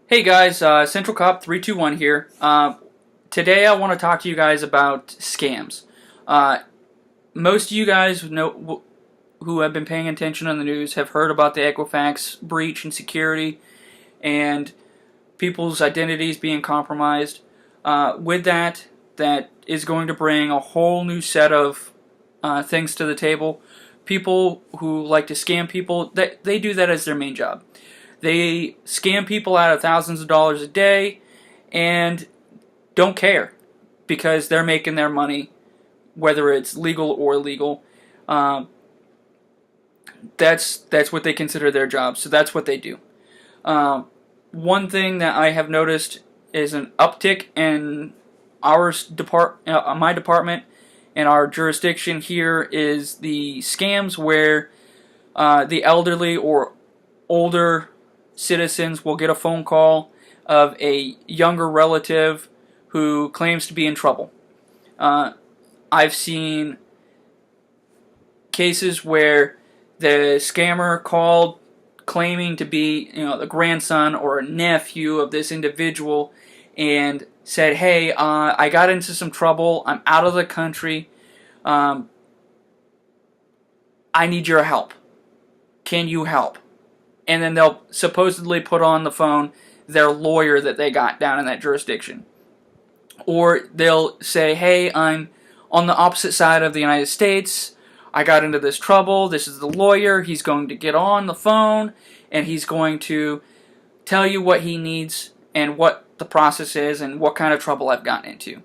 Hey guys, Central Cop 321 here. Today I want to talk to you guys about scams. Uh, Most of you guys know who have been paying attention on the news have heard about the Equifax breach and security and people's identities being compromised. With that is going to bring a whole new set of things to the table. People who like to scam people, they do that as their main job. They scam people out of thousands of dollars a day and don't care because they're making their money, whether it's legal or illegal. Um, that's what they consider their job, so that's what they do. Um, One thing that I have noticed is an uptick in my department and our jurisdiction here is the scams where the elderly or older citizens will get a phone call of a younger relative who claims to be in trouble. I've seen cases where the scammer called claiming to be, the grandson or a nephew of this individual and said, "Hey, I got into some trouble. I'm out of the country. Um, I need your help. Can you help?" And then they'll supposedly put on the phone their lawyer that they got down in that jurisdiction. Or they'll say, "Hey, I'm on the opposite side of the United States. I got into this trouble. This is the lawyer. He's going to get on the phone and he's going to tell you what he needs and what the process is and what kind of trouble I've gotten into."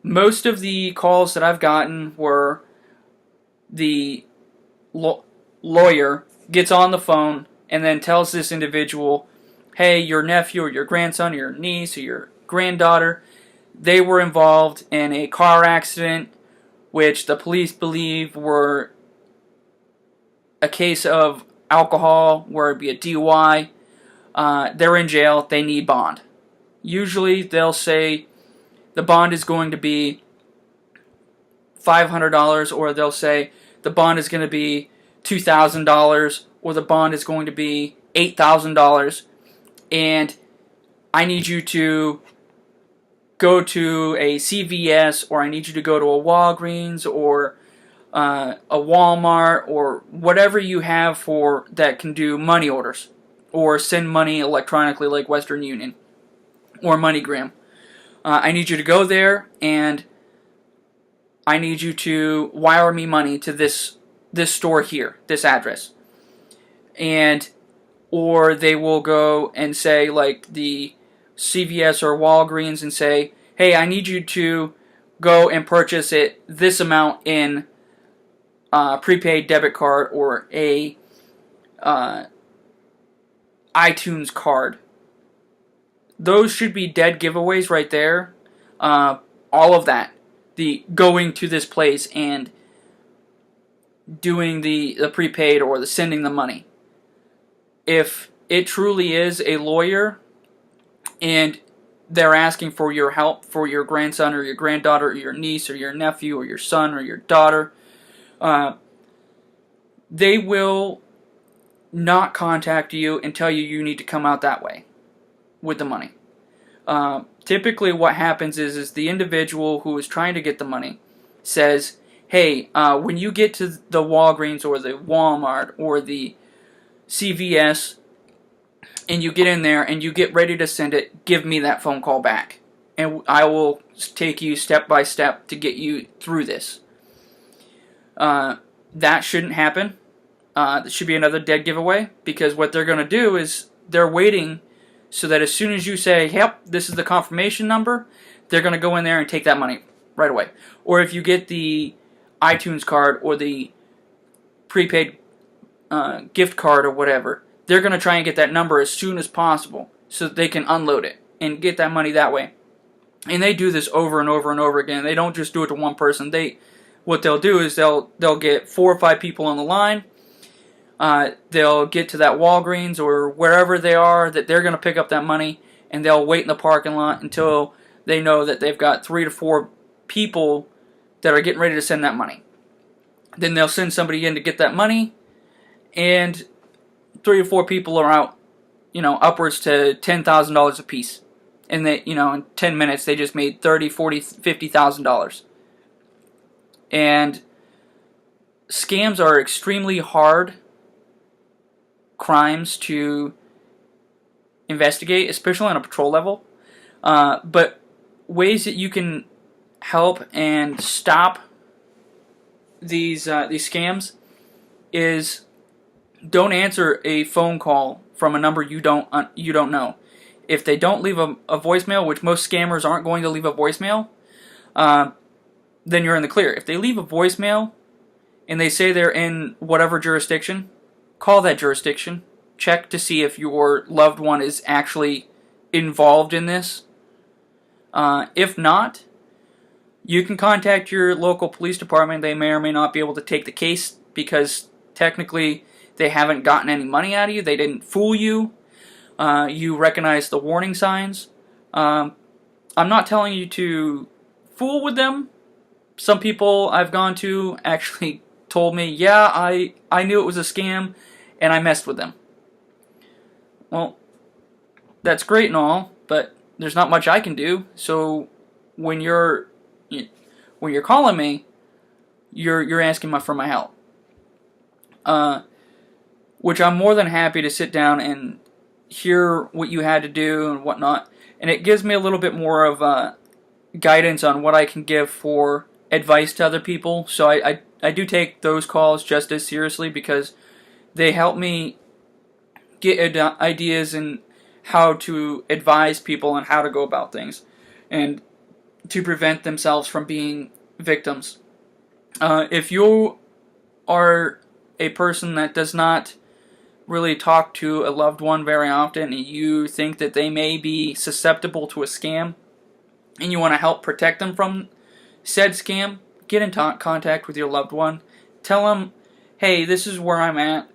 Most of the calls that I've gotten were the lawyer gets on the phone and then tells this individual, "Hey, your nephew or your grandson or your niece or your granddaughter, they were involved in a car accident which the police believe were a case of alcohol, where it'd be a DUI. They're in jail. They need bond." Usually they'll say the bond is going to be $500, or they'll say the bond is going to be $2,000, or the bond is going to be $8,000, and I need you to go to a CVS, or I need you to go to a Walgreens, or a Walmart, or whatever you have for that can do money orders, or send money electronically like Western Union, or MoneyGram. I need you to go there, and I need you to wire me money to this store here, this address. And or they will go and say, like the CVS or Walgreens, and say, "Hey, I need you to go and purchase this amount in prepaid debit card or a iTunes card." Those should be dead giveaways right there. All of that, the going to this place and doing the prepaid or the sending the money. If it truly is a lawyer and they're asking for your help for your grandson or your granddaughter or your niece or your nephew or your son or your daughter, they will not contact you and tell you need to come out that way with the money. Typically what happens is the individual who is trying to get the money says, "Hey, when you get to the Walgreens or the Walmart or the CVS and you get in there and you get ready to send it, give me that phone call back and I will take you step by step to get you through this." That shouldn't happen. That should be another dead giveaway, because what they're going to do is they're waiting so that as soon as you say, "Yep, this is the confirmation number," they're going to go in there and take that money right away. Or if you get the iTunes card or the prepaid gift card or whatever, they're going to try and get that number as soon as possible so that they can unload it and get that money that way. And they do this over and over and over again. They don't just do it to one person. What they'll do is they'll get 4 or 5 people on the line. They'll get to that Walgreens or wherever they are that they're going to pick up that money, and they'll wait in the parking lot until they know that they've got 3 to 4 people that are getting ready to send that money. Then they'll send somebody in to get that money, and 3 or 4 people are out upwards to $10,000 a piece. And they, in 10 minutes, they just made $30,000, $40,000, $50,000. And scams are extremely hard crimes to investigate, especially on a patrol level. But ways that you can help and stop these scams is don't answer a phone call from a number you don't know. If they don't leave a voicemail, which most scammers aren't going to leave a voicemail, then you're in the clear. If they leave a voicemail and they say they're in whatever jurisdiction, call that jurisdiction. Check to see if your loved one is actually involved in this. If not, you can contact your local police department. They may or may not be able to take the case because technically they haven't gotten any money out of you. They didn't fool you. You recognize the warning signs. I'm not telling you to fool with them. Some people I've gone to actually told me, yeah, I knew it was a scam and I messed with them. Well, that's great and all, but there's not much I can do. So when you're calling me, you're asking for my help. Which I'm more than happy to sit down and hear what you had to do and whatnot. And it gives me a little bit more of guidance on what I can give for advice to other people. So I do take those calls just as seriously because they help me get ideas and how to advise people on how to go about things and to prevent themselves from being victims. If you are a person that does not really talk to a loved one very often and you think that they may be susceptible to a scam and you want to help protect them from said scam, get in contact with your loved one. Tell them, hey, this is where I'm at.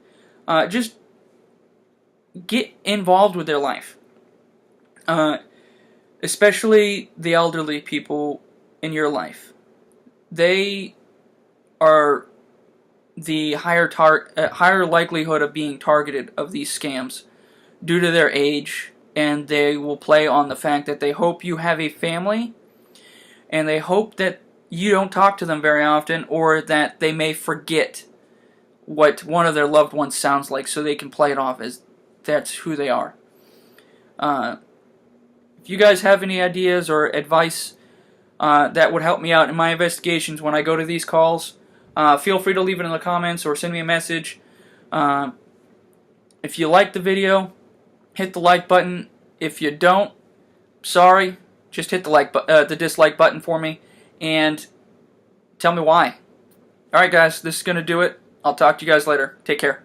Just get involved with their life. Especially the elderly people in your life. They are the higher likelihood of being targeted of these scams due to their age, and they will play on the fact that they hope you have a family and they hope that you don't talk to them very often, or that they may forget what one of their loved ones sounds like so they can play it off as that's who they are. If you guys have any ideas or advice that would help me out in my investigations when I go to these calls, feel free to leave it in the comments or send me a message. If you like the video, hit the like button. If you don't, sorry, just hit the dislike button for me and tell me why. Alright guys, this is going to do it. I'll talk to you guys later. Take care.